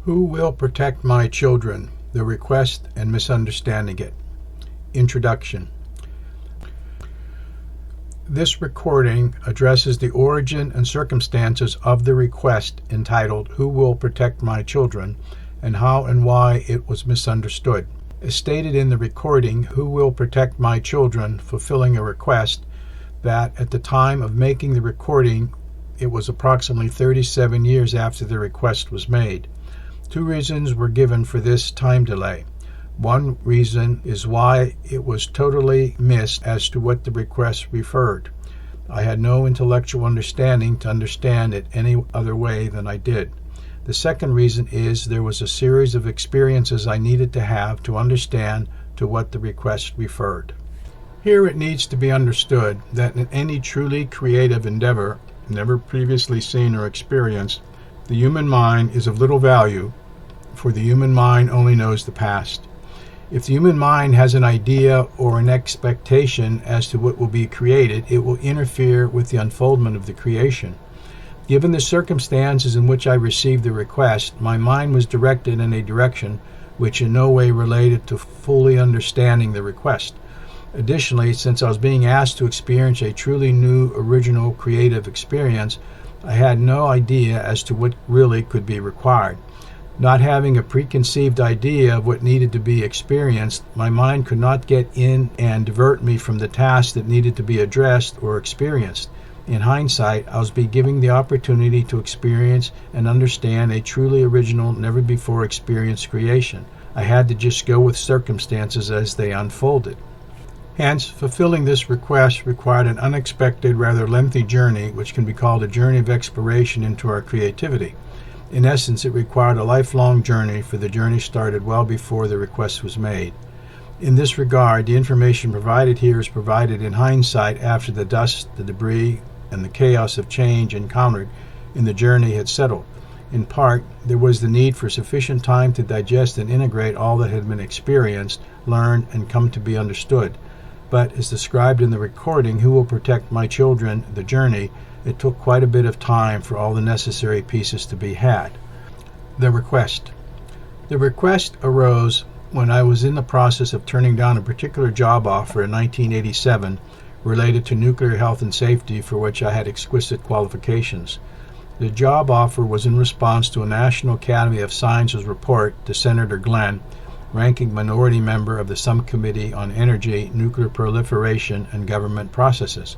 Who will protect my children? The request and misunderstanding it. Introduction. This recording addresses the origin and circumstances of the request entitled Who Will Protect My Children and how and why it was misunderstood. As stated in the recording, Who Will Protect My Children, fulfilling a request that at the time of making the recording, it was approximately 37 years after the request was made. Two reasons were given for this time delay. One reason is why it was totally missed as to what the request referred. I had no intellectual understanding to understand it any other way than I did. The second reason is there was a series of experiences I needed to have to understand to what the request referred. Here it needs to be understood that in any truly creative endeavor, never previously seen or experienced, the human mind is of little value, for the human mind only knows the past. If the human mind has an idea or an expectation as to what will be created, it will interfere with the unfoldment of the creation. Given the circumstances in which I received the request, my mind was directed in a direction which in no way related to fully understanding the request. Additionally, since I was being asked to experience a truly new, original, creative experience, I had no idea as to what really could be required. Not having a preconceived idea of what needed to be experienced, my mind could not get in and divert me from the task that needed to be addressed or experienced. In hindsight, I was being given the opportunity to experience and understand a truly original, never-before experienced creation. I had to just go with circumstances as they unfolded. Hence, fulfilling this request required an unexpected, rather lengthy journey, which can be called a journey of exploration into our creativity. In essence, it required a lifelong journey, for the journey started well before the request was made. In this regard, the information provided here is provided in hindsight after the dust, the debris, and the chaos of change encountered in the journey had settled. In part, there was the need for sufficient time to digest and integrate all that had been experienced, learned, and come to be understood. But, as described in the recording, Who Will Protect My Children, the journey, it took quite a bit of time for all the necessary pieces to be had. The request. The request arose when I was in the process of turning down a particular job offer in 1987 related to nuclear health and safety, for which I had exquisite qualifications. The job offer was in response to a National Academy of Sciences report to Senator Glenn, ranking minority member of the Subcommittee on Energy, Nuclear Proliferation, and Government Processes.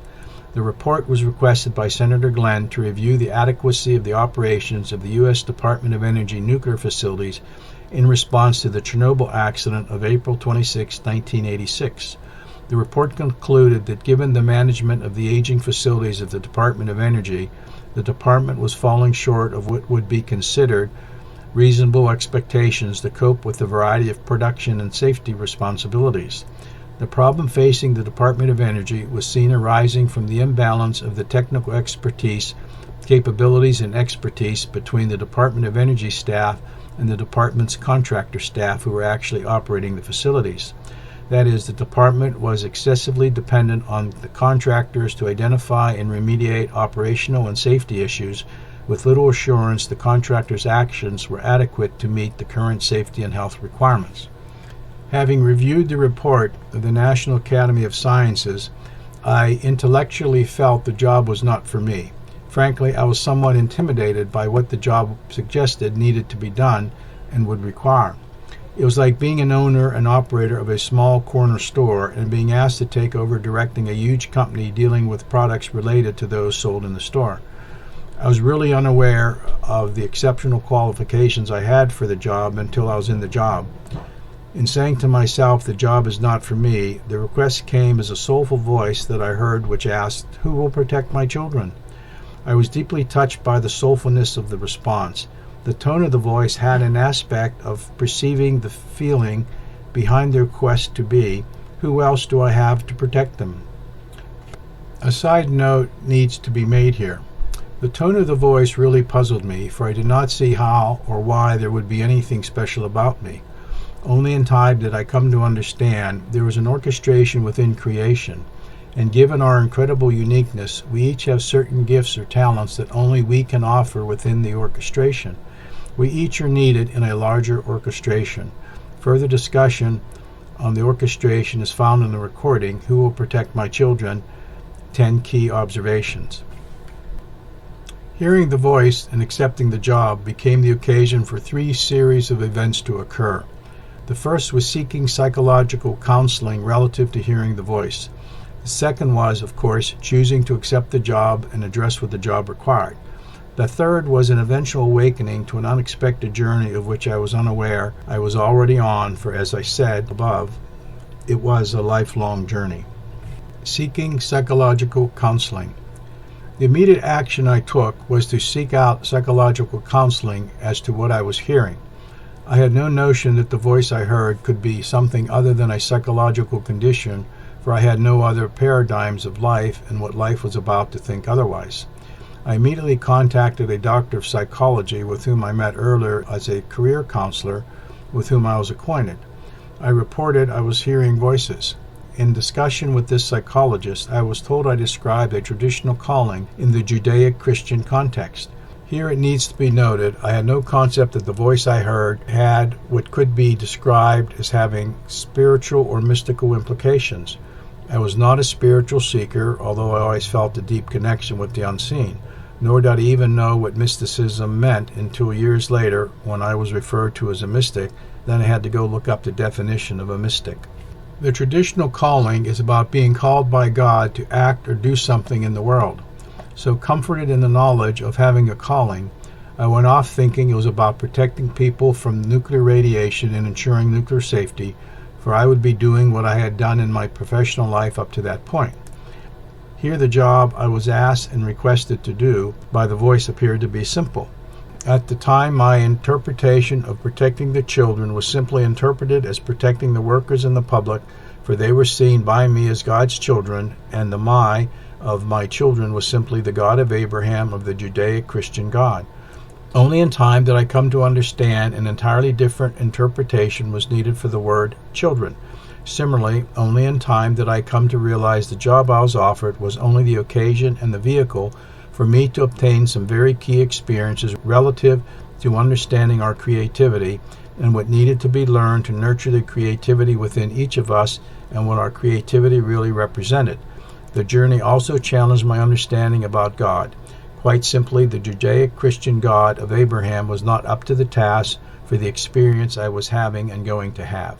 The report was requested by Senator Glenn to review the adequacy of the operations of the U.S. Department of Energy nuclear facilities in response to the Chernobyl accident of April 26, 1986. The report concluded that given the management of the aging facilities of the Department of Energy, the department was falling short of what would be considered reasonable expectations to cope with the variety of production and safety responsibilities. The problem facing the Department of Energy was seen arising from the imbalance of the technical expertise, capabilities, and expertise between the Department of Energy staff and the department's contractor staff who were actually operating the facilities. That is, the department was excessively dependent on the contractors to identify and remediate operational and safety issues, with little assurance the contractors' actions were adequate to meet the current safety and health requirements. Having reviewed the report of the National Academy of Sciences, I intellectually felt the job was not for me. Frankly, I was somewhat intimidated by what the job suggested needed to be done and would require. It was like being an owner and operator of a small corner store and being asked to take over directing a huge company dealing with products related to those sold in the store. I was really unaware of the exceptional qualifications I had for the job until I was in the job. In saying to myself, the job is not for me, the request came as a soulful voice that I heard which asked, Who will protect my children? I was deeply touched by the soulfulness of the response. The tone of the voice had an aspect of perceiving the feeling behind the request to be, Who else do I have to protect them? A side note needs to be made here. The tone of the voice really puzzled me, for I did not see how or why there would be anything special about me. Only in time did I come to understand there was an orchestration within creation, and given our incredible uniqueness, we each have certain gifts or talents that only we can offer within the orchestration. We each are needed in a larger orchestration. Further discussion on the orchestration is found in the recording, Who Will Protect My Children? 10 Key Observations. Hearing the voice and accepting the job became the occasion for 3 series of events to occur. The first was seeking psychological counseling relative to hearing the voice. The second was, of course, choosing to accept the job and address what the job required. The third was an eventual awakening to an unexpected journey of which I was unaware I was already on, for as I said above, it was a lifelong journey. Seeking psychological counseling. The immediate action I took was to seek out psychological counseling as to what I was hearing. I had no notion that the voice I heard could be something other than a psychological condition, for I had no other paradigms of life and what life was about to think otherwise. I immediately contacted a doctor of psychology with whom I met earlier as a career counselor with whom I was acquainted. I reported I was hearing voices. In discussion with this psychologist, I was told I described a traditional calling in the Judaic-Christian context. Here it needs to be noted, I had no concept that the voice I heard had what could be described as having spiritual or mystical implications. I was not a spiritual seeker, although I always felt a deep connection with the unseen, nor did I even know what mysticism meant until years later when I was referred to as a mystic. Then I had to go look up the definition of a mystic. The traditional calling is about being called by God to act or do something in the world. So comforted in the knowledge of having a calling, I went off thinking it was about protecting people from nuclear radiation and ensuring nuclear safety, for I would be doing what I had done in my professional life up to that point. Here the job I was asked and requested to do by the voice appeared to be simple. At the time, my interpretation of protecting the children was simply interpreted as protecting the workers and the public, for they were seen by me as God's children, and the "my" of my children was simply the God of Abraham, of the Judaic-Christian God. Only in time did I come to understand an entirely different interpretation was needed for the word children. Similarly, only in time did I come to realize the job I was offered was only the occasion and the vehicle for me to obtain some very key experiences relative to understanding our creativity and what needed to be learned to nurture the creativity within each of us and what our creativity really represented. The journey also challenged my understanding about God. Quite simply, the Judaic-Christian God of Abraham was not up to the task for the experience I was having and going to have.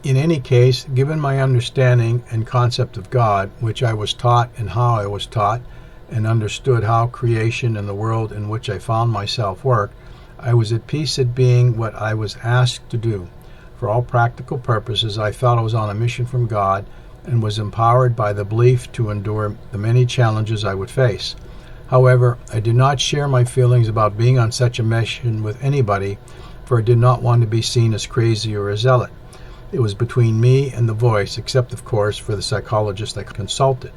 In any case, given my understanding and concept of God, which I was taught and how I was taught, and understood how creation and the world in which I found myself worked, I was at peace at being what I was asked to do. For all practical purposes, I felt I was on a mission from God and was empowered by the belief to endure the many challenges I would face. However, I did not share my feelings about being on such a mission with anybody, for I did not want to be seen as crazy or a zealot. It was between me and the voice, except, of course, for the psychologist I consulted.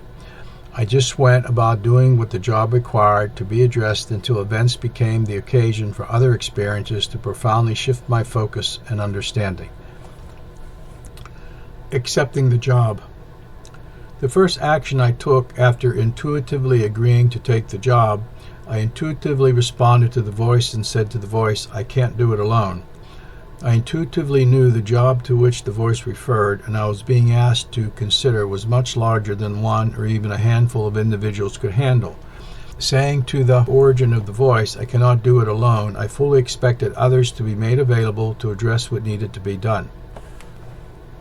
I just went about doing what the job required to be addressed until events became the occasion for other experiences to profoundly shift my focus and understanding. Accepting the job. The first action I took after intuitively agreeing to take the job, I intuitively responded to the voice and said to the voice, I can't do it alone. I intuitively knew the job to which the voice referred and I was being asked to consider was much larger than one or even a handful of individuals could handle. Saying to the origin of the voice, I cannot do it alone, I fully expected others to be made available to address what needed to be done.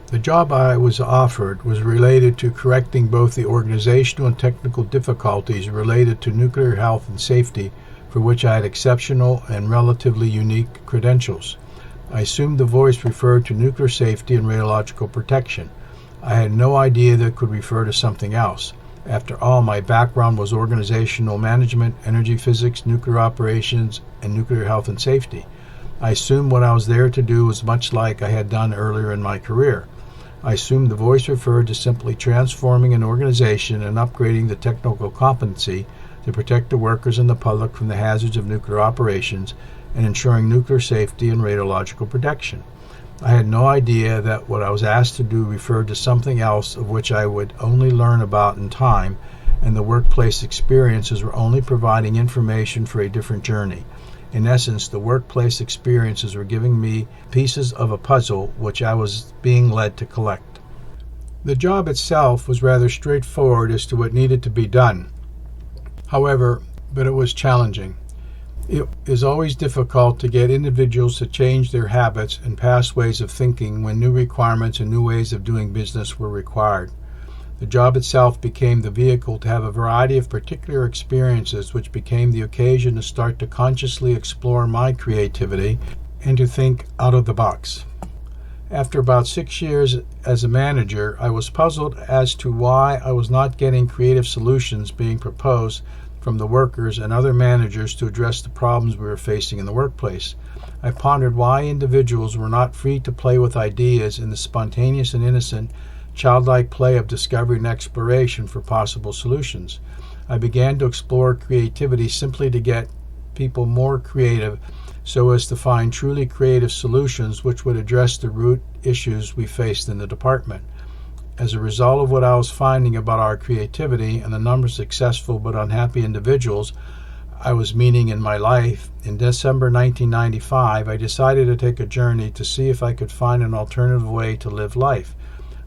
The job I was offered was related to correcting both the organizational and technical difficulties related to nuclear health and safety, for which I had exceptional and relatively unique credentials. I assumed the voice referred to nuclear safety and radiological protection. I had no idea that it could refer to something else. After all, my background was organizational management, energy physics, nuclear operations, and nuclear health and safety. I assumed what I was there to do was much like I had done earlier in my career. I assumed the voice referred to simply transforming an organization and upgrading the technical competency to protect the workers and the public from the hazards of nuclear operations and ensuring nuclear safety and radiological protection. I had no idea that what I was asked to do referred to something else of which I would only learn about in time, and the workplace experiences were only providing information for a different journey. In essence, the workplace experiences were giving me pieces of a puzzle which I was being led to collect. The job itself was rather straightforward as to what needed to be done. However, but it was challenging. It is always difficult to get individuals to change their habits and past ways of thinking when new requirements and new ways of doing business were required. The job itself became the vehicle to have a variety of particular experiences, which became the occasion to start to consciously explore my creativity and to think out of the box. After about 6 years as a manager, I was puzzled as to why I was not getting creative solutions being proposed from the workers and other managers to address the problems we were facing in the workplace. I pondered why individuals were not free to play with ideas in the spontaneous and innocent, childlike play of discovery and exploration for possible solutions. I began to explore creativity simply to get people more creative so as to find truly creative solutions which would address the root issues we faced in the department. As a result of what I was finding about our creativity and the number of successful but unhappy individuals I was meeting in my life, in December 1995, I decided to take a journey to see if I could find an alternative way to live life.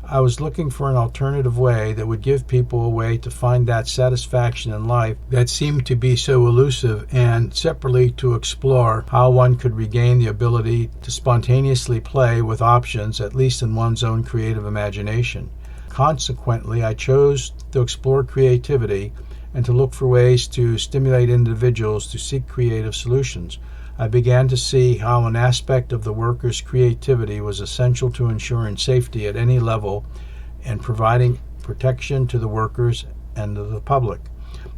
I was looking for an alternative way that would give people a way to find that satisfaction in life that seemed to be so elusive, and separately to explore how one could regain the ability to spontaneously play with options, at least in one's own creative imagination. Consequently, I chose to explore creativity and to look for ways to stimulate individuals to seek creative solutions. I began to see how an aspect of the workers' creativity was essential to ensuring safety at any level and providing protection to the workers and to the public.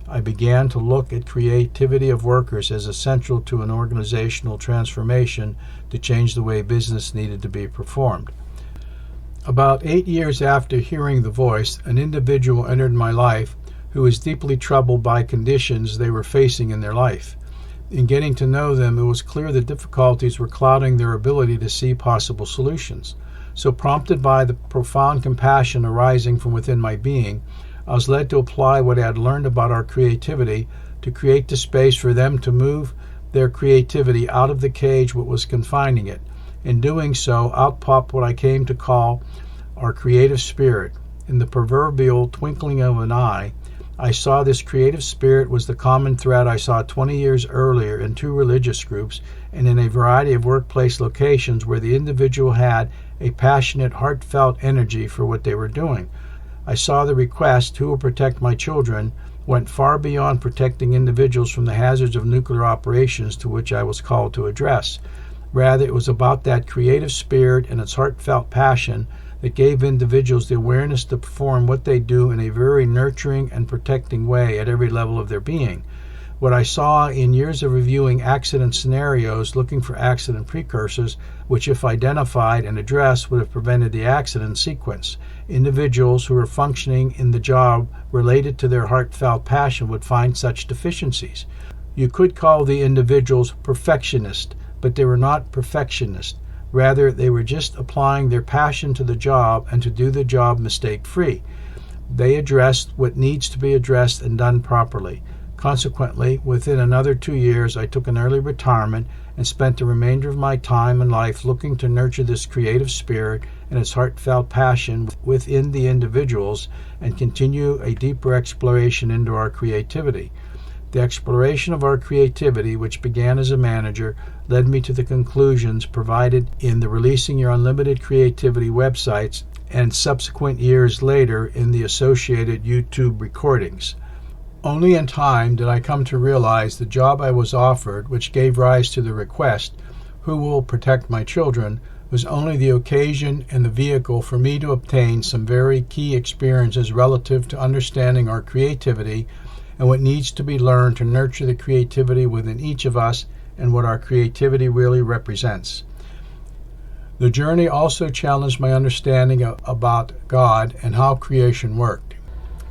I began to look at creativity of workers as essential to an organizational transformation to change the way business needed to be performed. About 8 years after hearing the voice, an individual entered my life who was deeply troubled by conditions they were facing in their life. In getting to know them, it was clear the difficulties were clouding their ability to see possible solutions. So, prompted by the profound compassion arising from within my being, I was led to apply what I had learned about our creativity to create the space for them to move their creativity out of the cage what was confining it. In doing so, out popped what I came to call our creative spirit. In the proverbial twinkling of an eye, I saw this creative spirit was the common thread I saw 20 years earlier in 2 religious groups and in a variety of workplace locations where the individual had a passionate, heartfelt energy for what they were doing. I saw the request, "Who will protect my children?" went far beyond protecting individuals from the hazards of nuclear operations to which I was called to address. Rather, it was about that creative spirit and its heartfelt passion that gave individuals the awareness to perform what they do in a very nurturing and protecting way at every level of their being. What I saw in years of reviewing accident scenarios, looking for accident precursors, which if identified and addressed would have prevented the accident sequence. Individuals who were functioning in the job related to their heartfelt passion would find such deficiencies. You could call the individuals perfectionist, but they were not perfectionist. Rather, they were just applying their passion to the job and to do the job mistake-free. They addressed what needs to be addressed and done properly. Consequently, within another 2 years, I took an early retirement and spent the remainder of my time and life looking to nurture this creative spirit and its heartfelt passion within the individuals and continue a deeper exploration into our creativity. The exploration of our creativity, which began as a manager, led me to the conclusions provided in the Releasing Your Unlimited Creativity websites and subsequent years later in the associated YouTube recordings. Only in time did I come to realize the job I was offered, which gave rise to the request, "Who will protect my children?" was only the occasion and the vehicle for me to obtain some very key experiences relative to understanding our creativity and what needs to be learned to nurture the creativity within each of us and what our creativity really represents. The journey also challenged my understanding about God and how creation worked.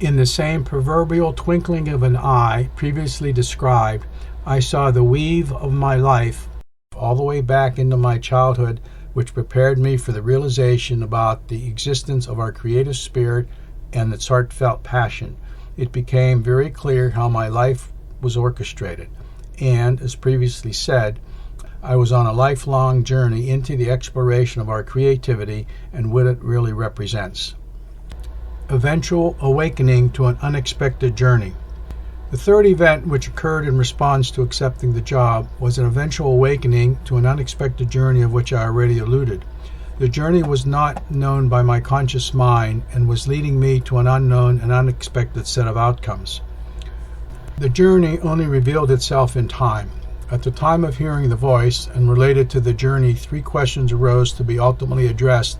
In the same proverbial twinkling of an eye previously described, I saw the weave of my life all the way back into my childhood, which prepared me for the realization about the existence of our creative spirit and its heartfelt passion. It became very clear how my life was orchestrated. and, as previously said, I was on a lifelong journey into the exploration of our creativity and what it really represents. Eventual awakening to an unexpected journey. The third event, which occurred in response to accepting the job, was an eventual awakening to an unexpected journey of which I already alluded. The journey was not known by my conscious mind and was leading me to an unknown and unexpected set of outcomes. The journey only revealed itself in time. At the time of hearing the voice and related to the journey, 3 questions arose to be ultimately addressed,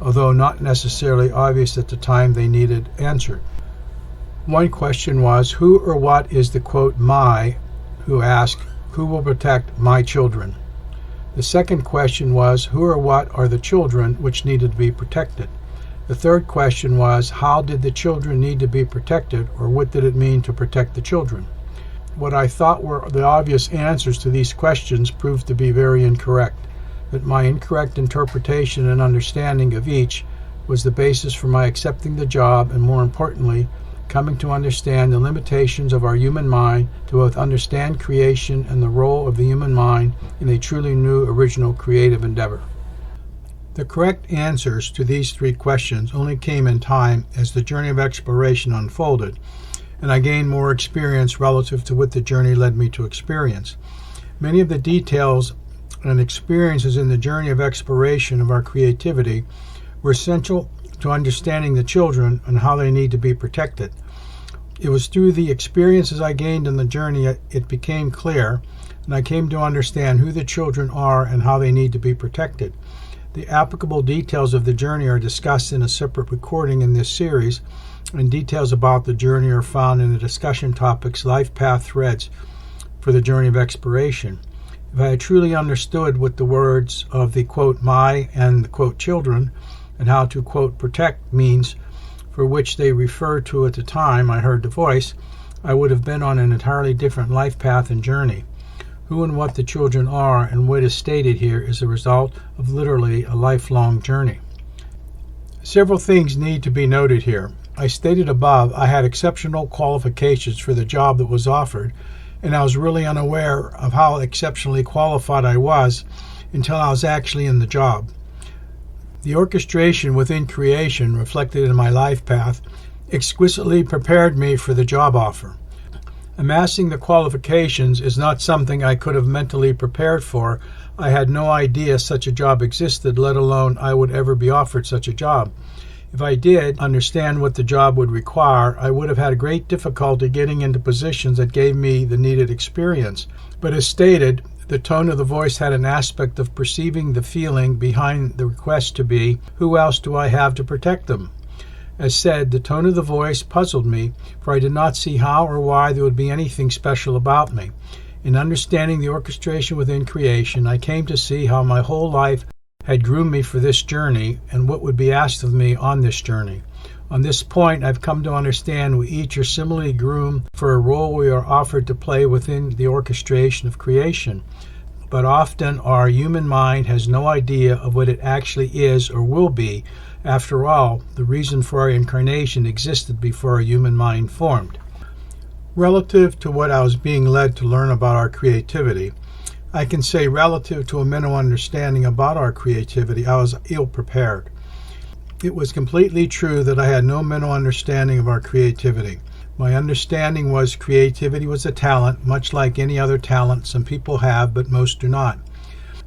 although not necessarily obvious at the time they needed answered. One question was, who or what is the quote, my, who asked, who will protect my children? The second question was, who or what are the children which needed to be protected? The third question was, how did the children need to be protected, or what did it mean to protect the children? What I thought were the obvious answers to these questions proved to be very incorrect, that my incorrect interpretation and understanding of each was the basis for my accepting the job and, more importantly, coming to understand the limitations of our human mind to both understand creation and the role of the human mind in a truly new, original, creative endeavor. The correct answers to these 3 questions only came in time as the journey of exploration unfolded, and I gained more experience relative to what the journey led me to experience. Many of the details and experiences in the journey of exploration of our creativity were essential to understanding the children and how they need to be protected. It was through the experiences I gained in the journey it became clear, and I came to understand who the children are and how they need to be protected. The applicable details of the journey are discussed in a separate recording in this series, and details about the journey are found in the discussion topics Life Path Threads for the journey of exploration. If I had truly understood what the words of the quote my and the quote children and how to quote protect means, for which they referred to at the time I heard the voice, I would have been on an entirely different life path and journey. Who and what the children are and what is stated here is a result of literally a lifelong journey. Several things need to be noted here. I stated above I had exceptional qualifications for the job that was offered, and I was really unaware of how exceptionally qualified I was until I was actually in the job. The orchestration within creation reflected in my life path exquisitely prepared me for the job offer. Amassing the qualifications is not something I could have mentally prepared for. I had no idea such a job existed, let alone I would ever be offered such a job. If I did understand what the job would require, I would have had great difficulty getting into positions that gave me the needed experience. But as stated, the tone of the voice had an aspect of perceiving the feeling behind the request to be, who else do I have to protect them? As said, the tone of the voice puzzled me, for I did not see how or why there would be anything special about me. In understanding the orchestration within creation, I came to see how my whole life had groomed me for this journey and what would be asked of me on this journey. On this point, I've come to understand we each are similarly groomed for a role we are offered to play within the orchestration of creation. But often our human mind has no idea of what it actually is or will be. After all, the reason for our incarnation existed before our human mind formed. Relative to what I was being led to learn about our creativity, I can say relative to a mental understanding about our creativity, I was ill-prepared. It was completely true that I had no mental understanding of our creativity. My understanding was creativity was a talent, much like any other talent some people have, but most do not.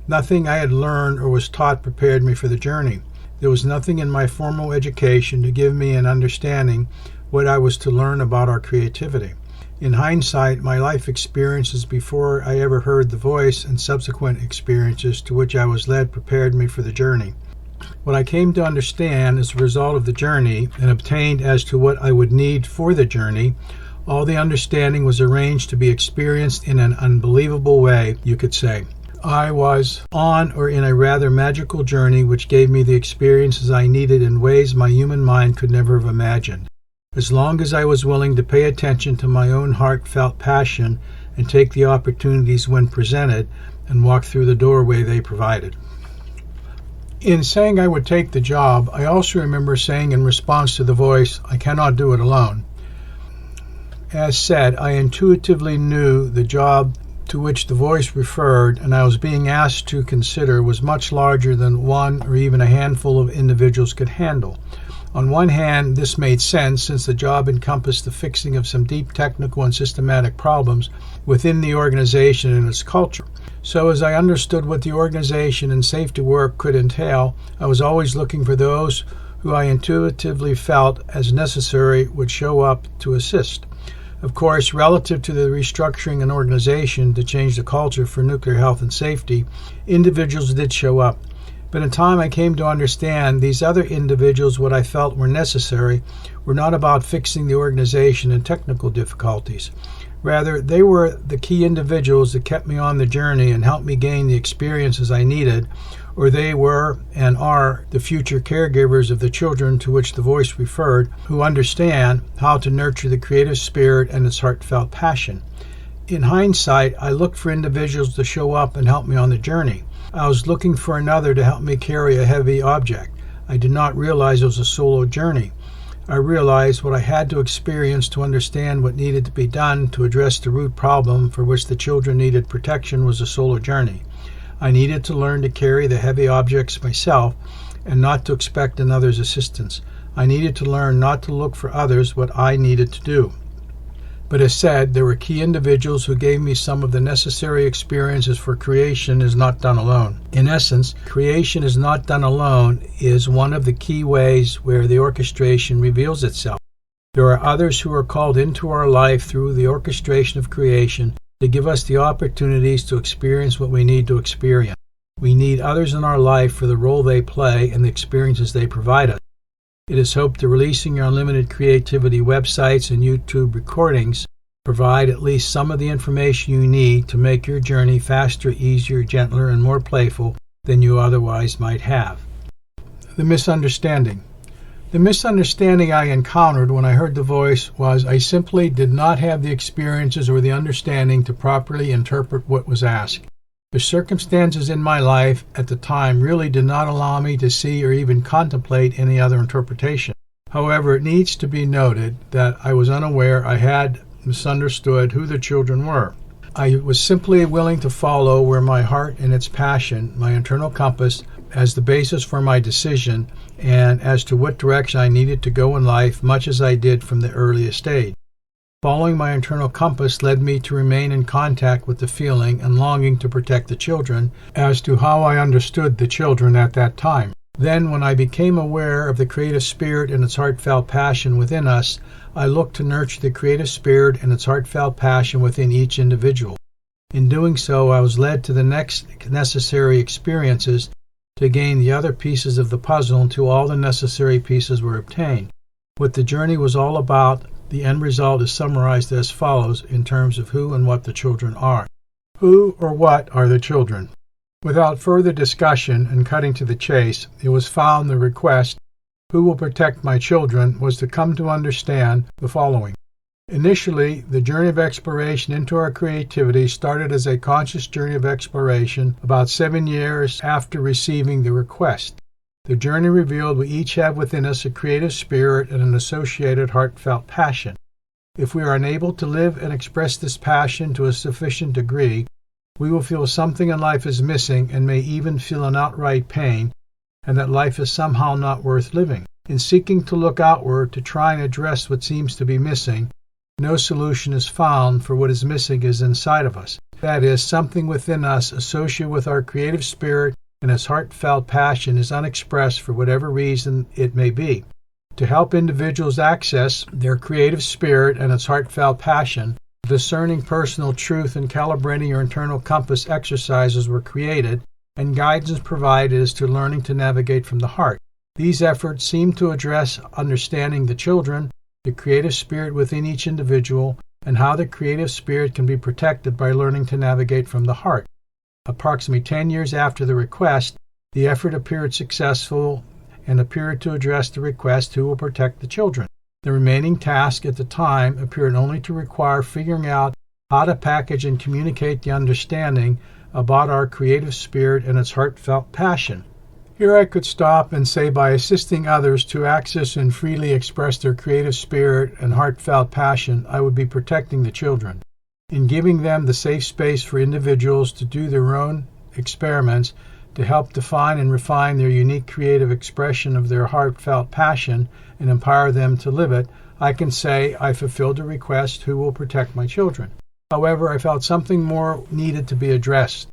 Nothing I had learned or was taught prepared me for the journey. There was nothing in my formal education to give me an understanding what I was to learn about our creativity. In hindsight, my life experiences before I ever heard the voice and subsequent experiences to which I was led prepared me for the journey. What I came to understand as a result of the journey and obtained as to what I would need for the journey, all the understanding was arranged to be experienced in an unbelievable way, you could say. I was on or in a rather magical journey which gave me the experiences I needed in ways my human mind could never have imagined. As long as I was willing to pay attention to my own heartfelt passion and take the opportunities when presented and walk through the doorway they provided. In saying I would take the job, I also remember saying in response to the voice, I cannot do it alone. As said, I intuitively knew the job to which the voice referred and I was being asked to consider was much larger than one or even a handful of individuals could handle. On one hand, this made sense since the job encompassed the fixing of some deep technical and systematic problems within the organization and its culture. So as I understood what the organization and safety work could entail, I was always looking for those who I intuitively felt as necessary would show up to assist. Of course, relative to the restructuring an organization to change the culture for nuclear health and safety, individuals did show up. But in time I came to understand these other individuals, what I felt were necessary, were not about fixing the organization and technical difficulties. Rather, they were the key individuals that kept me on the journey and helped me gain the experiences I needed, or they were and are the future caregivers of the children to which the voice referred, who understand how to nurture the creative spirit and its heartfelt passion. In hindsight, I looked for individuals to show up and help me on the journey. I was looking for another to help me carry a heavy object. I did not realize it was a solo journey. I realized what I had to experience to understand what needed to be done to address the root problem for which the children needed protection was a solo journey. I needed to learn to carry the heavy objects myself and not to expect another's assistance. I needed to learn not to look for others what I needed to do. But as said, there were key individuals who gave me some of the necessary experiences, for creation is not done alone. In essence, creation is not done alone is one of the key ways where the orchestration reveals itself. There are others who are called into our life through the orchestration of creation to give us the opportunities to experience what we need to experience. We need others in our life for the role they play and the experiences they provide us. It is hoped that releasing your unlimited creativity websites and YouTube recordings provide at least some of the information you need to make your journey faster, easier, gentler, and more playful than you otherwise might have. The misunderstanding. The misunderstanding I encountered when I heard the voice was I simply did not have the experiences or the understanding to properly interpret what was asked. The circumstances in my life at the time really did not allow me to see or even contemplate any other interpretation. However, it needs to be noted that I was unaware I had misunderstood who the children were. I was simply willing to follow where my heart and its passion, my internal compass, as the basis for my decision and as to what direction I needed to go in life, much as I did from the earliest age. Following my internal compass led me to remain in contact with the feeling and longing to protect the children as to how I understood the children at that time. Then, when I became aware of the creative spirit and its heartfelt passion within us, I looked to nurture the creative spirit and its heartfelt passion within each individual. In doing so, I was led to the next necessary experiences to gain the other pieces of the puzzle until all the necessary pieces were obtained. What the journey was all about, the end result is summarized as follows in terms of who and what the children are. Who or what are the children? Without further discussion and cutting to the chase, it was found the request, "Who will protect my children?" was to come to understand the following. Initially, the journey of exploration into our creativity started as a conscious journey of exploration about 7 years after receiving the request. The journey revealed we each have within us a creative spirit and an associated heartfelt passion. If we are unable to live and express this passion to a sufficient degree, we will feel something in life is missing and may even feel an outright pain, and that life is somehow not worth living. In seeking to look outward to try and address what seems to be missing, no solution is found, for what is missing is inside of us. That is, something within us associated with our creative spirit and its heartfelt passion is unexpressed for whatever reason it may be. To help individuals access their creative spirit and its heartfelt passion, discerning personal truth and calibrating your internal compass exercises were created, and guidance provided as to learning to navigate from the heart. These efforts seem to address understanding the children, the creative spirit within each individual, and how the creative spirit can be protected by learning to navigate from the heart. Approximately 10 years after the request, the effort appeared successful and appeared to address the request, "Who will protect the children?" The remaining task at the time appeared only to require figuring out how to package and communicate the understanding about our creative spirit and its heartfelt passion. Here I could stop and say by assisting others to access and freely express their creative spirit and heartfelt passion, I would be protecting the children. In giving them the safe space for individuals to do their own experiments to help define and refine their unique creative expression of their heartfelt passion and empower them to live it, I can say I fulfilled a request. Who will protect my children? However, I felt something more needed to be addressed.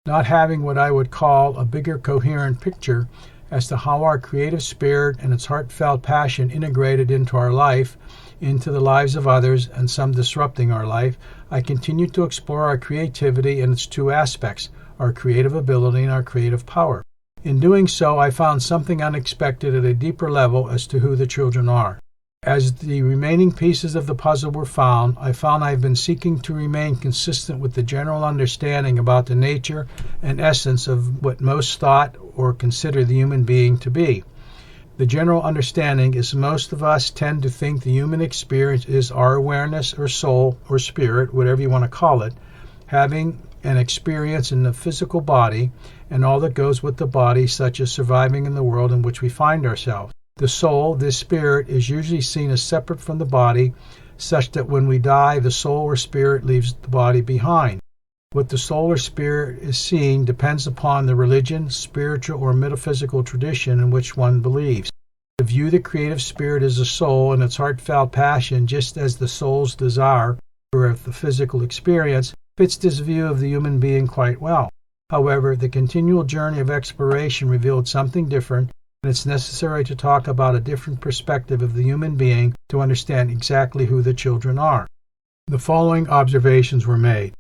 Not having what I would call a bigger coherent picture as to how our creative spirit and its heartfelt passion integrated into our life, into the lives of others, and some disrupting our life, I continued to explore our creativity and its two aspects, our creative ability and our creative power. In doing so, I found something unexpected at a deeper level as to who the children are. As the remaining pieces of the puzzle were found, I found I've been seeking to remain consistent with the general understanding about the nature and essence of what most thought or consider the human being to be. The general understanding is most of us tend to think the human experience is our awareness or soul or spirit, whatever you want to call it, having an experience in the physical body and all that goes with the body, such as surviving in the world in which we find ourselves. The soul, this spirit, is usually seen as separate from the body, such that when we die, the soul or spirit leaves the body behind. What the soul or spirit is seen depends upon the religion, spiritual, or metaphysical tradition in which one believes. To view the creative spirit as a soul and its heartfelt passion, just as the soul's desire for the physical experience, fits this view of the human being quite well. However, the continual journey of exploration revealed something different, and it's necessary to talk about a different perspective of the human being to understand exactly who the children are. The following observations were made.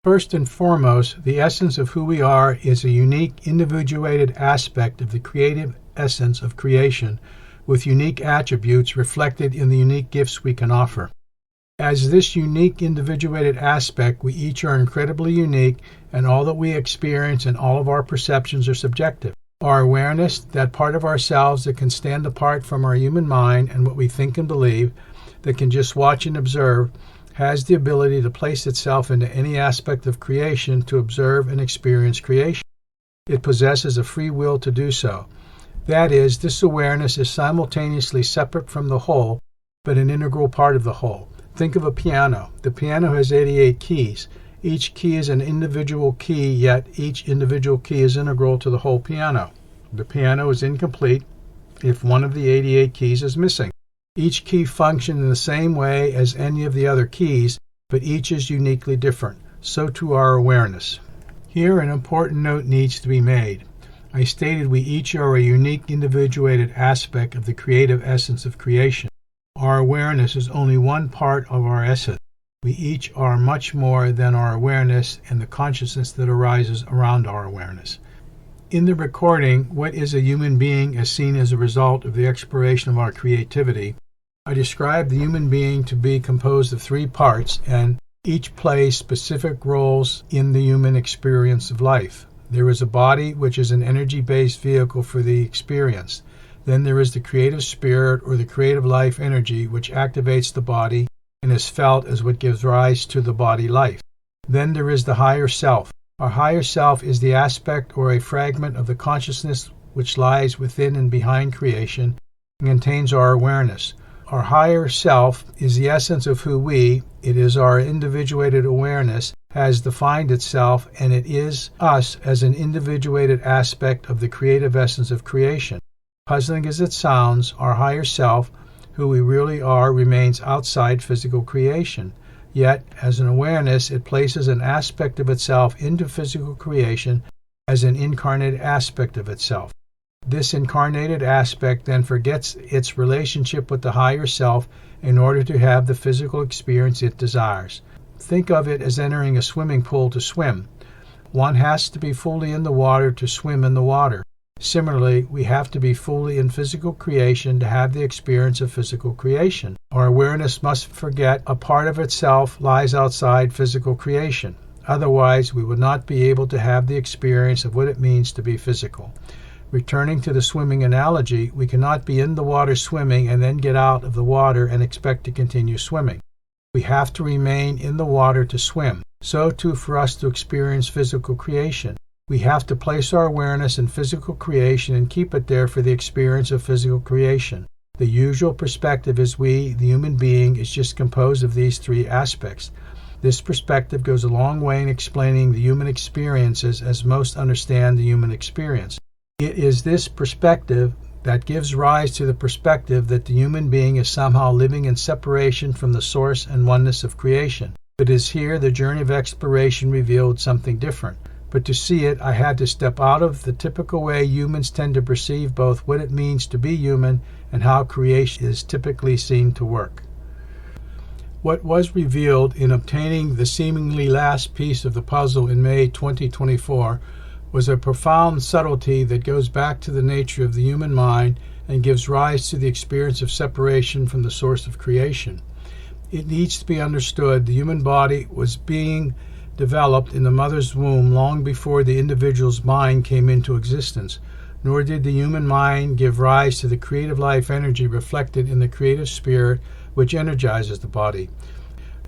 First and foremost, the essence of who we are is a unique, individuated aspect of the creative essence of creation, with unique attributes reflected in the unique gifts we can offer. As this unique, individuated aspect, we each are incredibly unique, and all that we experience and all of our perceptions are subjective. Our awareness, that part of ourselves that can stand apart from our human mind and what we think and believe, that can just watch and observe, has the ability to place itself into any aspect of creation to observe and experience creation. It possesses a free will to do so. That is, this awareness is simultaneously separate from the whole, but an integral part of the whole. Think of a piano. The piano has 88 keys. Each key is an individual key, yet each individual key is integral to the whole piano. The piano is incomplete if one of the 88 keys is missing. Each key functions in the same way as any of the other keys, but each is uniquely different. So too our awareness. Here an important note needs to be made. I stated we each are a unique, individuated aspect of the creative essence of creation. Our awareness is only one part of our essence. We each are much more than our awareness and the consciousness that arises around our awareness. In the recording, What is a Human Being as Seen as a Result of the Exploration of Our Creativity, I described the human being to be composed of three parts, and each plays specific roles in the human experience of life. There is a body, which is an energy-based vehicle for the experience. Then there is the creative spirit or the creative life energy, which activates the body and is felt as what gives rise to the body life. Then there is the higher self. Our higher self is the aspect or a fragment of the consciousness which lies within and behind creation and contains our awareness. Our higher self is the essence of who we, it is our individuated awareness, has defined itself, and it is us as an individuated aspect of the creative essence of creation. Puzzling as it sounds, our higher self, who we really are, remains outside physical creation. Yet, as an awareness, it places an aspect of itself into physical creation as an incarnate aspect of itself. This incarnated aspect then forgets its relationship with the higher self in order to have the physical experience it desires. Think of it as entering a swimming pool to swim. One has to be fully in the water to swim in the water. Similarly, we have to be fully in physical creation to have the experience of physical creation. Our awareness must forget a part of itself lies outside physical creation. Otherwise, we would not be able to have the experience of what it means to be physical. Returning to the swimming analogy, we cannot be in the water swimming and then get out of the water and expect to continue swimming. We have to remain in the water to swim. So too for us to experience physical creation. We have to place our awareness in physical creation and keep it there for the experience of physical creation. The usual perspective is we, the human being, is just composed of these three aspects. This perspective goes a long way in explaining the human experiences as most understand the human experience. It is this perspective that gives rise to the perspective that the human being is somehow living in separation from the source and oneness of creation. It is here the journey of exploration revealed something different. But to see it, I had to step out of the typical way humans tend to perceive both what it means to be human and how creation is typically seen to work. What was revealed in obtaining the seemingly last piece of the puzzle in May 2024 was a profound subtlety that goes back to the nature of the human mind and gives rise to the experience of separation from the source of creation. It needs to be understood the human body was being developed in the mother's womb long before the individual's mind came into existence, nor did the human mind give rise to the creative life energy reflected in the creative spirit which energizes the body.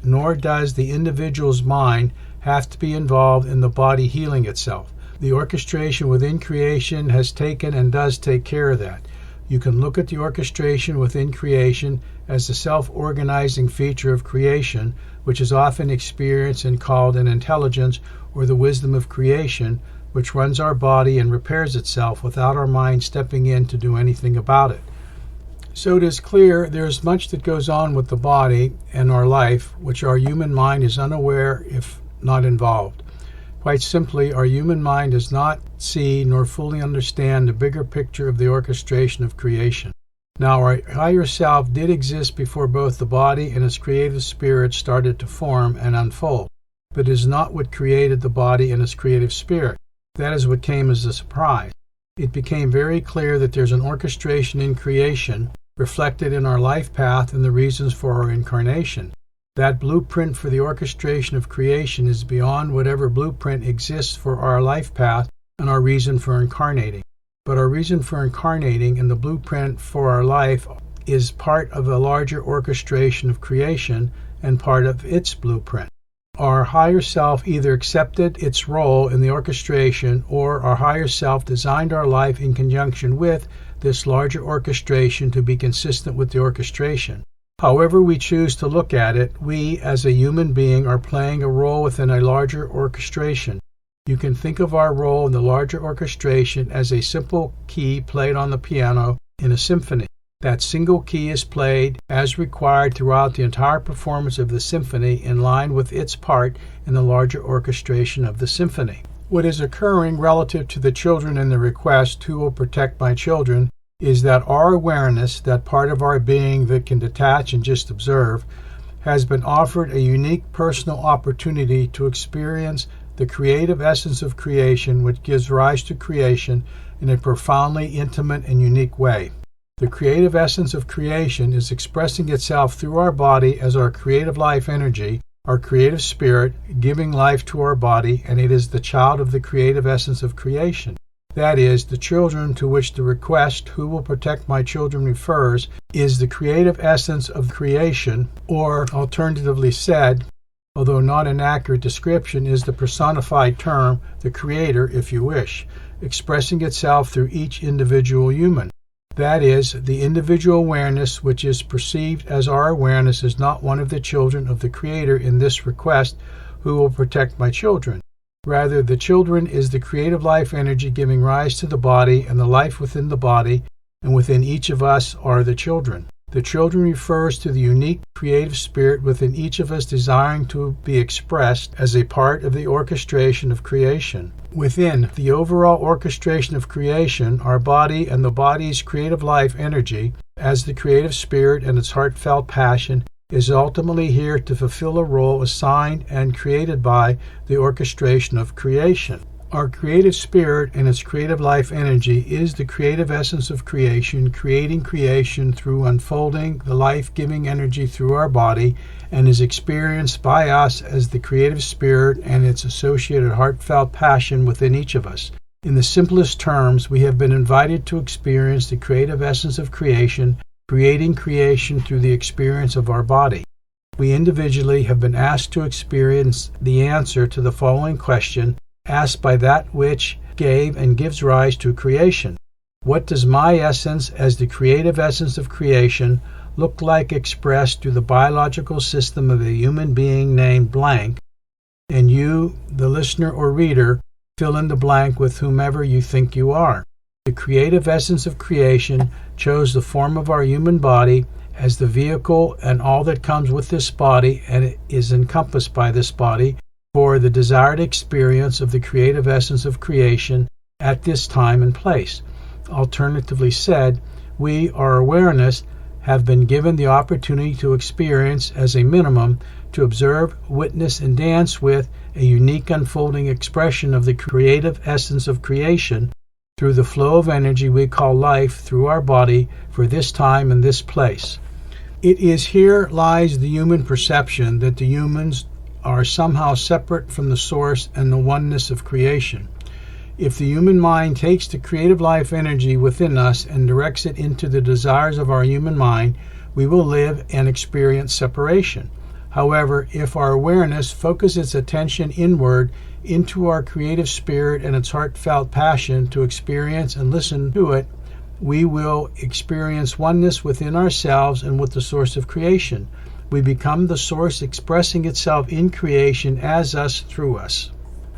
Nor does the individual's mind have to be involved in the body healing itself. The orchestration within creation has taken and does take care of that. You can look at the orchestration within creation as the self-organizing feature of creation, which is often experienced and called an intelligence or the wisdom of creation, which runs our body and repairs itself without our mind stepping in to do anything about it. So it is clear there is much that goes on with the body and our life, which our human mind is unaware if not involved. Quite simply, our human mind does not see nor fully understand the bigger picture of the orchestration of creation. Now, our higher self did exist before both the body and its creative spirit started to form and unfold, but it is not what created the body and its creative spirit. That is what came as a surprise. It became very clear that there's an orchestration in creation reflected in our life path and the reasons for our incarnation. That blueprint for the orchestration of creation is beyond whatever blueprint exists for our life path and our reason for incarnating. But our reason for incarnating and the blueprint for our life is part of a larger orchestration of creation and part of its blueprint. Our higher self either accepted its role in the orchestration or our higher self designed our life in conjunction with this larger orchestration to be consistent with the orchestration. However we choose to look at it, we as a human being are playing a role within a larger orchestration. You can think of our role in the larger orchestration as a simple key played on the piano in a symphony. That single key is played as required throughout the entire performance of the symphony in line with its part in the larger orchestration of the symphony. What is occurring relative to the children in the request, "Who will protect my children?" is that our awareness, that part of our being that can detach and just observe, has been offered a unique personal opportunity to experience the creative essence of creation which gives rise to creation in a profoundly intimate and unique way. The creative essence of creation is expressing itself through our body as our creative life energy, our creative spirit, giving life to our body, and it is the child of the creative essence of creation. That is, the children to which the request, "Who will protect my children?" refers, is the creative essence of creation, or alternatively said, although not an accurate description, is the personified term, the creator, if you wish, expressing itself through each individual human. That is, the individual awareness which is perceived as our awareness is not one of the children of the creator in this request, "Who will protect my children?" Rather, the children is the creative life energy giving rise to the body and the life within the body, and within each of us are the children. The children refers to the unique creative spirit within each of us desiring to be expressed as a part of the orchestration of creation. Within the overall orchestration of creation, our body and the body's creative life energy, as the creative spirit and its heartfelt passion, is ultimately here to fulfill a role assigned and created by the orchestration of creation. Our creative spirit and its creative life energy is the creative essence of creation, creating creation through unfolding the life-giving energy through our body, and is experienced by us as the creative spirit and its associated heartfelt passion within each of us. In the simplest terms, we have been invited to experience the creative essence of creation, creating creation through the experience of our body. We individually have been asked to experience the answer to the following question, asked by that which gave and gives rise to creation. What does my essence as the creative essence of creation, look like expressed through the biological system of a human being named blank, and you, the listener or reader, fill in the blank with whomever you think you are. The creative essence of creation chose the form of our human body as the vehicle and all that comes with this body and it is encompassed by this body for the desired experience of the creative essence of creation at this time and place. Alternatively said, we, our awareness, have been given the opportunity to experience, as a minimum, to observe, witness, and dance with a unique unfolding expression of the creative essence of creation through the flow of energy we call life through our body for this time and this place. It is here lies the human perception that the humans are somehow separate from the source and the oneness of creation. If the human mind takes the creative life energy within us and directs it into the desires of our human mind, we will live and experience separation. However, if our awareness focuses its attention inward into our creative spirit and its heartfelt passion to experience and listen to it, we will experience oneness within ourselves and with the source of creation. We become the source expressing itself in creation as us through us.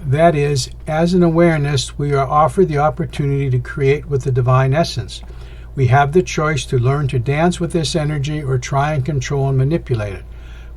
That is, as an awareness, we are offered the opportunity to create with the divine essence. We have the choice to learn to dance with this energy or try and control and manipulate it.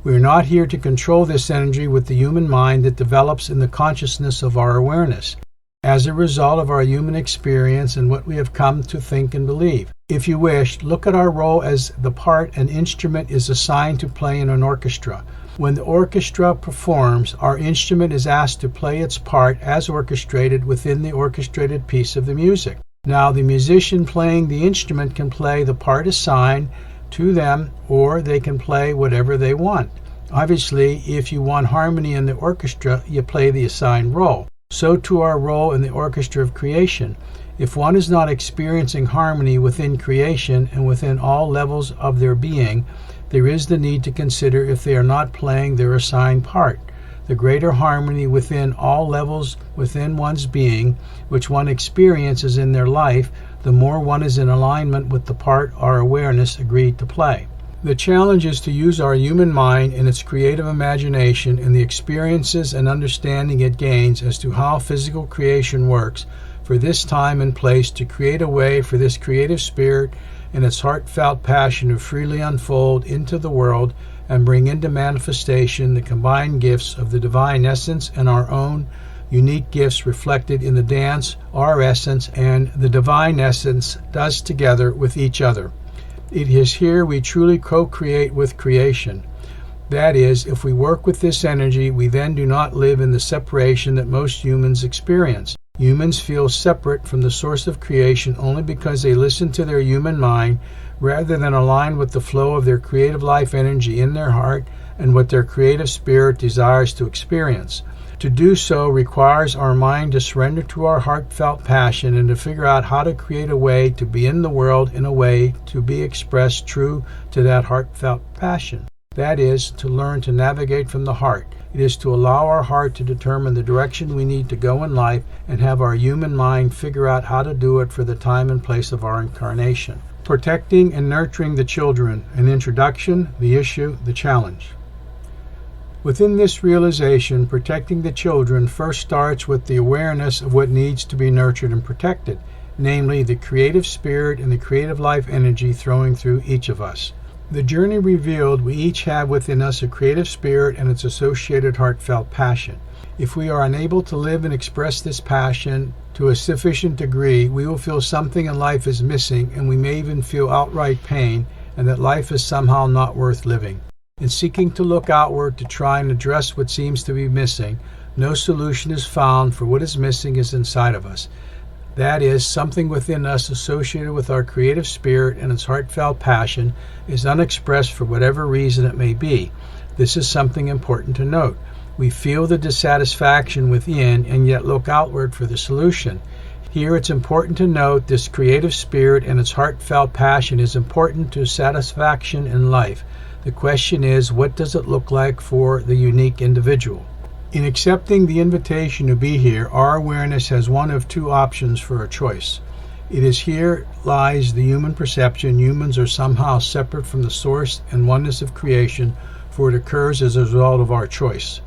We are not here to control this energy with the human mind that develops in the consciousness of our awareness, as a result of our human experience and what we have come to think and believe. If you wish, look at our role as the part an instrument is assigned to play in an orchestra. When the orchestra performs, our instrument is asked to play its part as orchestrated within the orchestrated piece of the music. Now, the musician playing the instrument can play the part assigned to them, or they can play whatever they want. Obviously, if you want harmony in the orchestra, you play the assigned role. So too our role in the orchestra of creation. If one is not experiencing harmony within creation and within all levels of their being, there is the need to consider if they are not playing their assigned part. The greater harmony within all levels within one's being, which one experiences in their life, the more one is in alignment with the part our awareness agreed to play. The challenge is to use our human mind and its creative imagination and the experiences and understanding it gains as to how physical creation works for this time and place to create a way for this creative spirit and its heartfelt passion to freely unfold into the world and bring into manifestation the combined gifts of the divine essence and our own unique gifts reflected in the dance our essence and the divine essence does together with each other. It is here we truly co-create with creation. That is, if we work with this energy, we then do not live in the separation that most humans experience. Humans feel separate from the source of creation only because they listen to their human mind rather than align with the flow of their creative life energy in their heart and what their creative spirit desires to experience. To do so requires our mind to surrender to our heartfelt passion and to figure out how to create a way to be in the world in a way to be expressed true to that heartfelt passion. That is, to learn to navigate from the heart. It is to allow our heart to determine the direction we need to go in life and have our human mind figure out how to do it for the time and place of our incarnation. Protecting and nurturing the children. An introduction, the issue, the challenge. Within this realization, protecting the children first starts with the awareness of what needs to be nurtured and protected, namely the creative spirit and the creative life energy flowing through each of us. The journey revealed we each have within us a creative spirit and its associated heartfelt passion. If we are unable to live and express this passion to a sufficient degree, we will feel something in life is missing, and we may even feel outright pain and that life is somehow not worth living. In seeking to look outward to try and address what seems to be missing, no solution is found, for what is missing is inside of us. That is, something within us associated with our creative spirit and its heartfelt passion is unexpressed for whatever reason it may be. This is something important to note. We feel the dissatisfaction within and yet look outward for the solution. Here it's important to note this creative spirit and its heartfelt passion is important to satisfaction in life. The question is, what does it look like for the unique individual? In accepting the invitation to be here, our awareness has one of two options for a choice. It is here lies the human perception. Humans are somehow separate from the source and oneness of creation, for it occurs as a result of our choice.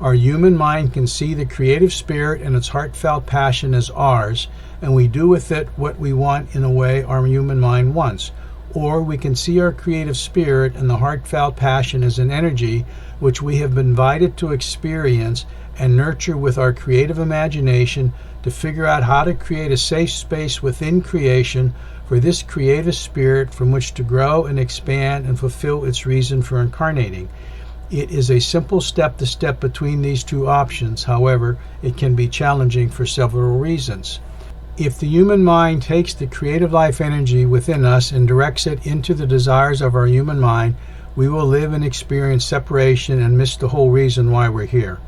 Our human mind can see the creative spirit and its heartfelt passion as ours, and we do with it what we want in a way our human mind wants. Or we can see our creative spirit and the heartfelt passion as an energy which we have been invited to experience and nurture with our creative imagination to figure out how to create a safe space within creation for this creative spirit from which to grow and expand and fulfill its reason for incarnating. It is a simple step between these two options. However, it can be challenging for several reasons. If the human mind takes the creative life energy within us and directs it into the desires of our human mind, we will live and experience separation and miss the whole reason why we're here.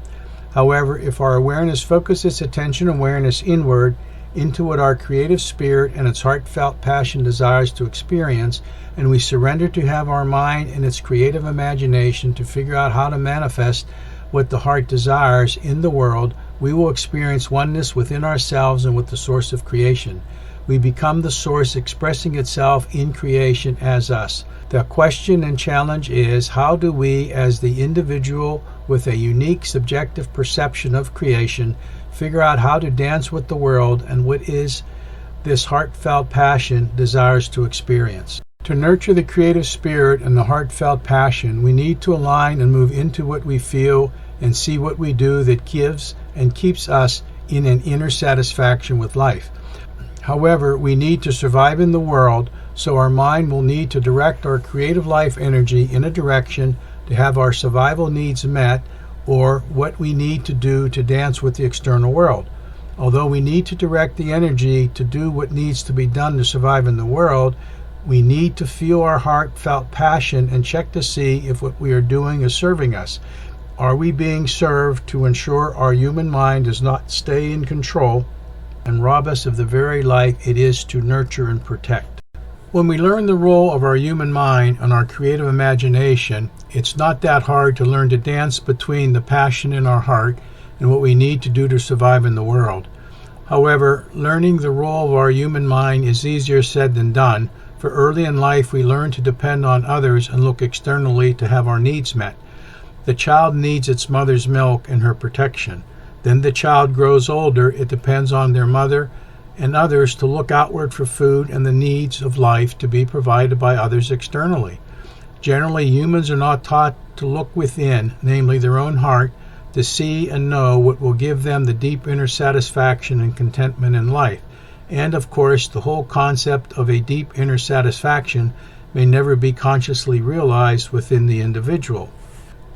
However, if our awareness focuses attention and awareness inward into what our creative spirit and its heartfelt passion desires to experience, and we surrender to have our mind and its creative imagination to figure out how to manifest what the heart desires in the world, we will experience oneness within ourselves and with the source of creation. We become the source expressing itself in creation as us. The question and challenge is, how do we, as the individual with a unique subjective perception of creation, figure out how to dance with the world and what is this heartfelt passion desires to experience? To nurture the creative spirit and the heartfelt passion, we need to align and move into what we feel and see what we do that gives and keeps us in an inner satisfaction with life. However, we need to survive in the world, so our mind will need to direct our creative life energy in a direction to have our survival needs met, or what we need to do to dance with the external world. Although we need to direct the energy to do what needs to be done to survive in the world, we need to feel our heartfelt passion and check to see if what we are doing is serving us. Are we being served to ensure our human mind does not stay in control and rob us of the very life it is to nurture and protect? When we learn the role of our human mind and our creative imagination, it's not that hard to learn to dance between the passion in our heart and what we need to do to survive in the world. However, learning the role of our human mind is easier said than done, for early in life we learn to depend on others and look externally to have our needs met. The child needs its mother's milk and her protection. Then the child grows older, it depends on their mother and others to look outward for food and the needs of life to be provided by others externally. Generally, humans are not taught to look within, namely their own heart, to see and know what will give them the deep inner satisfaction and contentment in life. And of course, the whole concept of a deep inner satisfaction may never be consciously realized within the individual.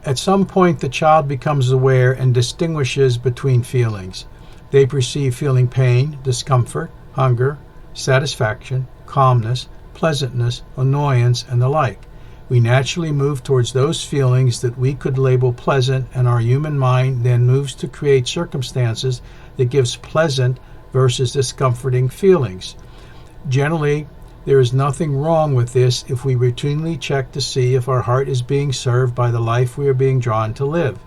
At some point, the child becomes aware and distinguishes between feelings. They perceive feeling pain, discomfort, hunger, satisfaction, calmness, pleasantness, annoyance, and the like. We naturally move towards those feelings that we could label pleasant, and our human mind then moves to create circumstances that gives pleasant versus discomforting feelings. Generally, there is nothing wrong with this if we routinely check to see if our heart is being served by the life we are being drawn to live.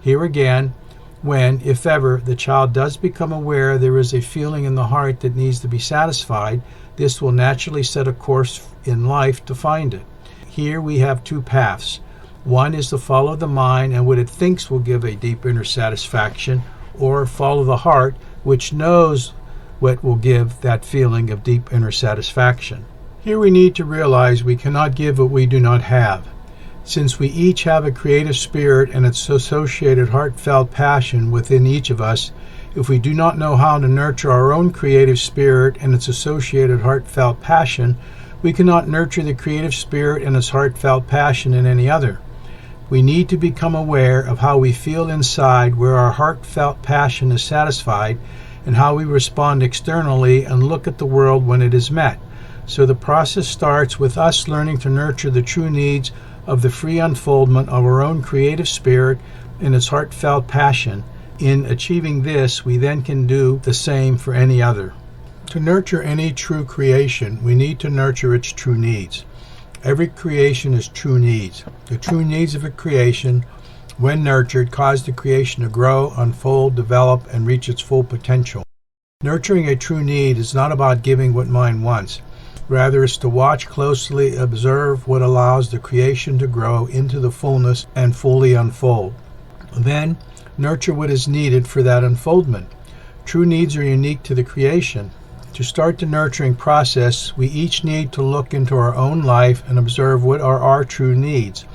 Here again, when, if ever, the child does become aware there is a feeling in the heart that needs to be satisfied, this will naturally set a course in life to find it. Here we have two paths. One is to follow the mind and what it thinks will give a deep inner satisfaction, or follow the heart, which knows what will give that feeling of deep inner satisfaction. Here we need to realize we cannot give what we do not have. Since we each have a creative spirit and its associated heartfelt passion within each of us, if we do not know how to nurture our own creative spirit and its associated heartfelt passion, we cannot nurture the creative spirit and its heartfelt passion in any other. We need to become aware of how we feel inside, where our heartfelt passion is satisfied, and how we respond externally and look at the world when it is met. So the process starts with us learning to nurture the true needs of the free unfoldment of our own creative spirit and its heartfelt passion. In achieving this, we then can do the same for any other. To nurture any true creation, we need to nurture its true needs. Every creation is true needs. The true needs of a creation, when nurtured, cause the creation to grow, unfold, develop, and reach its full potential. Nurturing a true need is not about giving what mind wants. Rather, it's to watch closely, observe what allows the creation to grow into the fullness and fully unfold. Then, nurture what is needed for that unfoldment. True needs are unique to the creation. To start the nurturing process, we each need to look into our own life and observe what are our true needs.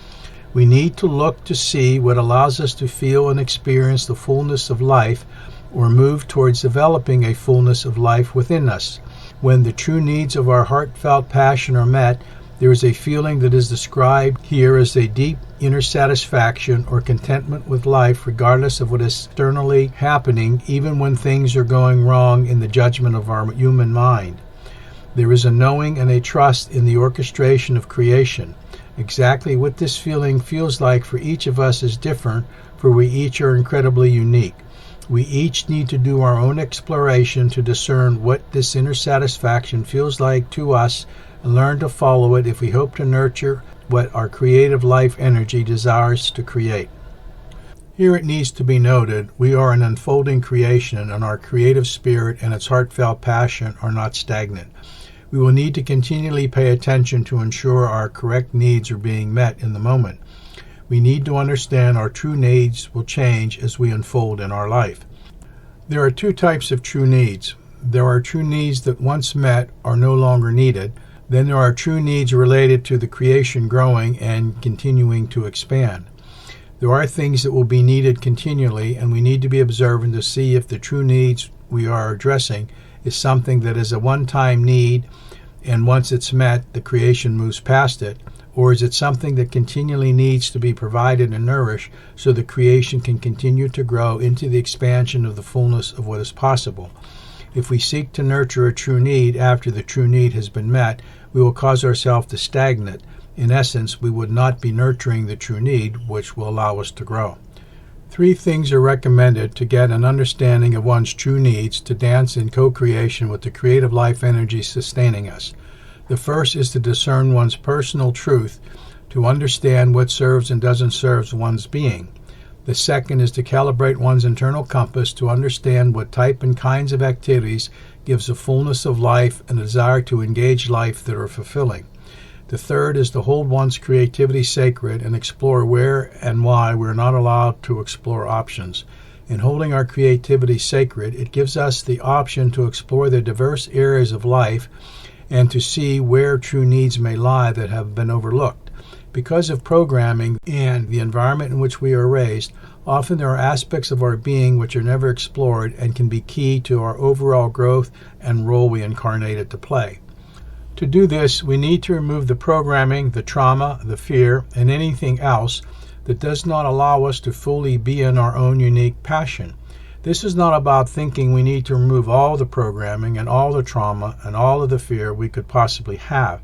We need to look to see what allows us to feel and experience the fullness of life, or move towards developing a fullness of life within us. When the true needs of our heartfelt passion are met, there is a feeling that is described here as a deep inner satisfaction or contentment with life, regardless of what is externally happening, even when things are going wrong in the judgment of our human mind. There is a knowing and a trust in the orchestration of creation. Exactly what this feeling feels like for each of us is different, for we each are incredibly unique. We each need to do our own exploration to discern what this inner satisfaction feels like to us and learn to follow it if we hope to nurture what our creative life energy desires to create. Here it needs to be noted, we are an unfolding creation, and our creative spirit and its heartfelt passion are not stagnant. We will need to continually pay attention to ensure our correct needs are being met in the moment. We need to understand our true needs will change as we unfold in our life. There are two types of true needs. There are true needs that once met are no longer needed. Then there are true needs related to the creation growing and continuing to expand. There are things that will be needed continually, and we need to be observant to see if the true needs we are addressing is something that is a one-time need, and once it's met, the creation moves past it, or is it something that continually needs to be provided and nourished so the creation can continue to grow into the expansion of the fullness of what is possible? If we seek to nurture a true need after the true need has been met, we will cause ourselves to stagnate. In essence, we would not be nurturing the true need, which will allow us to grow. 3 things are recommended to get an understanding of one's true needs to dance in co-creation with the creative life energy sustaining us. The first is to discern one's personal truth, to understand what serves and doesn't serve one's being. The second is to calibrate one's internal compass to understand what type and kinds of activities gives a fullness of life and a desire to engage life that are fulfilling. The third is to hold one's creativity sacred and explore where and why we're not allowed to explore options. In holding our creativity sacred, it gives us the option to explore the diverse areas of life and to see where true needs may lie that have been overlooked. Because of programming and the environment in which we are raised, often there are aspects of our being which are never explored and can be key to our overall growth and role we incarnated to play. To do this, we need to remove the programming, the trauma, the fear, and anything else that does not allow us to fully be in our own unique passion. This is not about thinking we need to remove all the programming and all the trauma and all of the fear we could possibly have.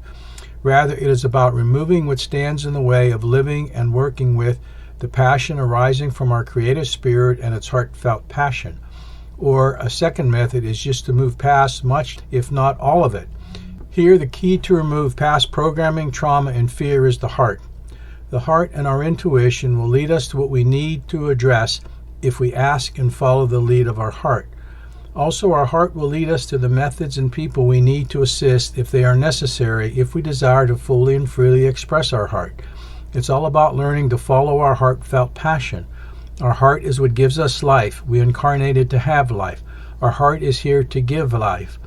Rather, it is about removing what stands in the way of living and working with the passion arising from our creative spirit and its heartfelt passion. Or a second method is just to move past much, if not all of it. Here, the key to remove past programming, trauma, and fear is the heart. The heart and our intuition will lead us to what we need to address if we ask and follow the lead of our heart. Also, our heart will lead us to the methods and people we need to assist if they are necessary, if we desire to fully and freely express our heart. It's all about learning to follow our heartfelt passion. Our heart is what gives us life. We incarnated to have life. Our heart is here to give life.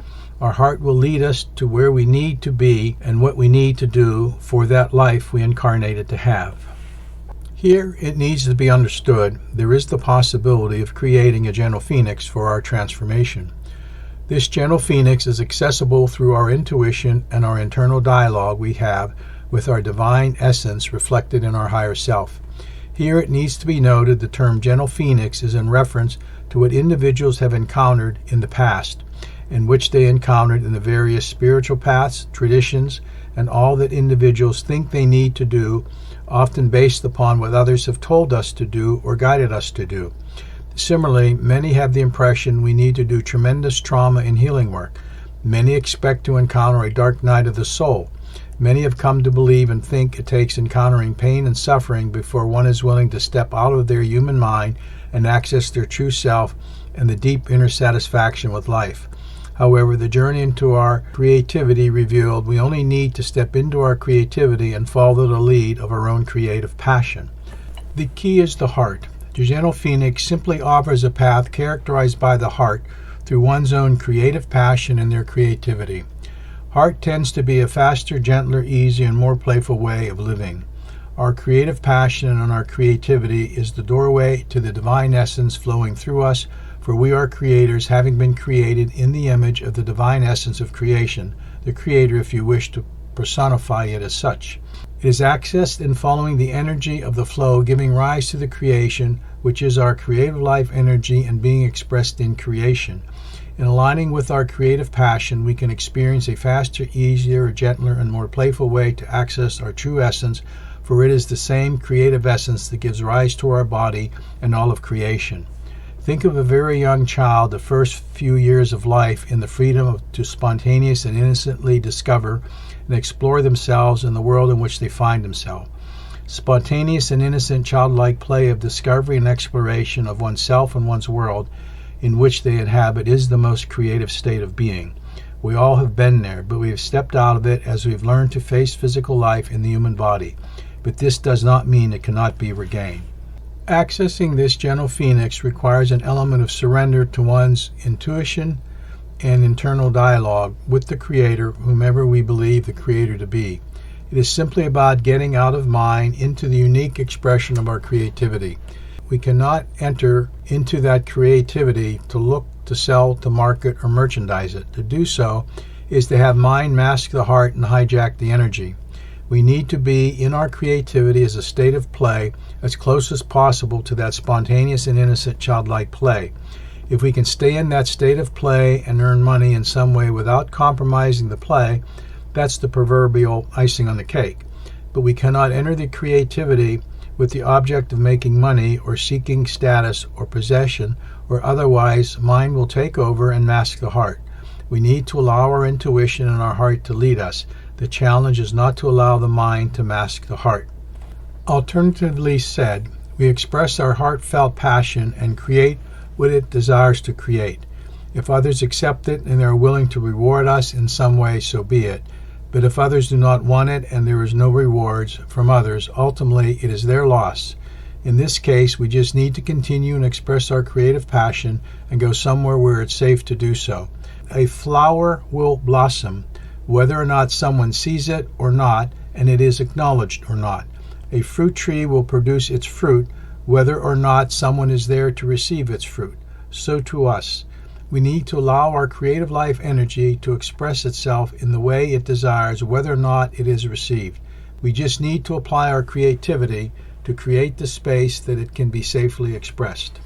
Our heart will lead us to where we need to be and what we need to do for that life we incarnated to have. Here, it needs to be understood there is the possibility of creating a gentle phoenix for our transformation. This gentle phoenix is accessible through our intuition and our internal dialogue we have with our divine essence reflected in our higher self. Here, it needs to be noted the term gentle phoenix is in reference to what individuals have encountered in the past, in which they encountered in the various spiritual paths, traditions, and all that individuals think they need to do, often based upon what others have told us to do or guided us to do. Similarly, many have the impression we need to do tremendous trauma and healing work. Many expect to encounter a dark night of the soul. Many have come to believe and think it takes encountering pain and suffering before one is willing to step out of their human mind and access their true self and the deep inner satisfaction with life. However, the journey into our creativity revealed we only need to step into our creativity and follow the lead of our own creative passion. The key is the heart. The gentle phoenix simply offers a path characterized by the heart through one's own creative passion and their creativity. Heart tends to be a faster, gentler, easier, and more playful way of living. Our creative passion and our creativity is the doorway to the divine essence flowing through us, for we are creators, having been created in the image of the divine essence of creation, the Creator if you wish to personify it as such. It is accessed in following the energy of the flow, giving rise to the creation, which is our creative life energy and being expressed in creation. In aligning with our creative passion, we can experience a faster, easier, gentler, and more playful way to access our true essence, for it is the same creative essence that gives rise to our body and all of creation. Think of a very young child, the first few years of life, in the freedom to spontaneous and innocently discover and explore themselves in the world in which they find themselves. Spontaneous and innocent childlike play of discovery and exploration of oneself and one's world in which they inhabit is the most creative state of being. We all have been there, but we have stepped out of it as we've learned to face physical life in the human body. But this does not mean it cannot be regained. Accessing this gentle phoenix requires an element of surrender to one's intuition and internal dialogue with the Creator, whomever we believe the Creator to be. It is simply about getting out of mind into the unique expression of our creativity. We cannot enter into that creativity to look, to sell, to market, or merchandise it. To do so is to have mind mask the heart and hijack the energy. We need to be in our creativity as a state of play as close as possible to that spontaneous and innocent childlike play. If we can stay in that state of play and earn money in some way without compromising the play, that's the proverbial icing on the cake. But we cannot enter the creativity with the object of making money or seeking status or possession, or otherwise mind will take over and mask the heart. We need to allow our intuition and our heart to lead us. The challenge is not to allow the mind to mask the heart. Alternatively said, we express our heartfelt passion and create what it desires to create. If others accept it and they are willing to reward us in some way, so be it. But if others do not want it and there is no rewards from others, ultimately it is their loss. In this case, we just need to continue and express our creative passion and go somewhere where it's safe to do so. A flower will blossom, whether or not someone sees it or not, and it is acknowledged or not. A fruit tree will produce its fruit, whether or not someone is there to receive its fruit. So to us. We need to allow our creative life energy to express itself in the way it desires, whether or not it is received. We just need to apply our creativity to create the space that it can be safely expressed.